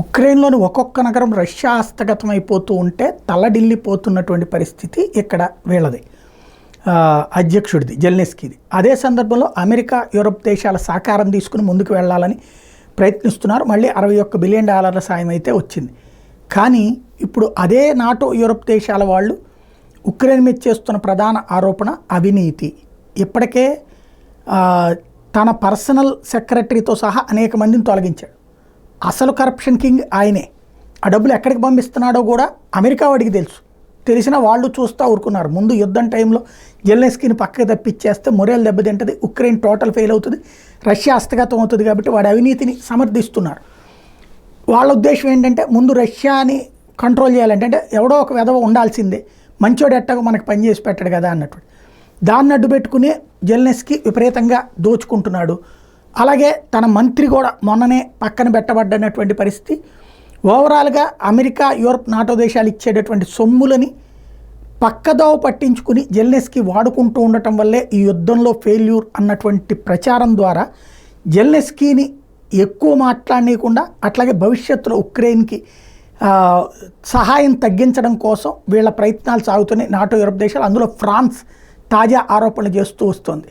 ఉక్రెయిన్లోని ఒక్కొక్క నగరం రష్యా హస్తగతం అయిపోతూ ఉంటే తల్లడిల్లిపోతున్నటువంటి పరిస్థితి ఇక్కడ వీళ్ళది, అధ్యక్షుడిది జెలెన్స్కీది. అదే సందర్భంలో అమెరికా యూరప్ దేశాల సహకారం తీసుకుని ముందుకు వెళ్ళాలని ప్రయత్నిస్తున్నారు. మళ్ళీ $61 బిలియన్ సాయం అయితే వచ్చింది. కానీ ఇప్పుడు అదే నాటో యూరప్ దేశాల వాళ్ళు ఉక్రెయిన్ మీద చేస్తున్న ప్రధాన ఆరోపణ అవినీతి. ఇప్పటికే తన పర్సనల్ సెక్రటరీతో సహా అనేక మందిని తొలగించాడు. అసలు కరప్షన్ కింగ్ ఆయనే. ఆ డబ్బులు ఎక్కడికి పంపిస్తున్నాడో కూడా అమెరికా వాడికి తెలుసు. తెలిసినా వాళ్ళు చూస్తూ ఊరుకున్నారు. ముందు యుద్ధం టైంలో జెలెన్స్కీని పక్కకి తప్పిచ్చేస్తే మొరేల్ దెబ్బతింటుంది, ఉక్రెయిన్ టోటల్ ఫెయిల్ అవుతుంది, రష్యా హస్తగతం అవుతుంది. కాబట్టి వాడి అవినీతిని సమర్థిస్తున్నారు. వాళ్ళ ఉద్దేశం ఏంటంటే ముందు రష్యాని కంట్రోల్ చేయాలంటే, అంటే ఎవడో ఒక వెధవ ఉండాల్సిందే, మంచోడు ఎట్టగా మనకు పనిచేసి పెట్టాడు కదా అన్నట్టు. దాన్ని అడ్డు పెట్టుకుని జెలెన్స్కీ విపరీతంగా దోచుకుంటున్నాడు. అలాగే తన మంత్రి కూడా మొన్ననే పక్కన పెట్టబడ్డనటువంటి పరిస్థితి. ఓవరాల్గా అమెరికా, యూరప్, నాటో దేశాలు ఇచ్చేటటువంటి సొమ్ములని పక్కదోవ పట్టించుకుని జెలెన్స్కీ వాడుకుంటూ ఉండటం వల్లే ఈ యుద్ధంలో ఫెయిల్యూర్ అన్నటువంటి ప్రచారం ద్వారా జెలెన్స్కీని ఎక్కువ మాట్లాడనీయకుండా, అట్లాగే భవిష్యత్తులో ఉక్రెయిన్కి సహాయం తగ్గించడం కోసం వీళ్ళ ప్రయత్నాలు సాగుతున్నాయి నాటో, యూరప్ దేశాలు. అందులో ఫ్రాన్స్ తాజా ఆరోపణలు చేస్తూ వస్తుంది.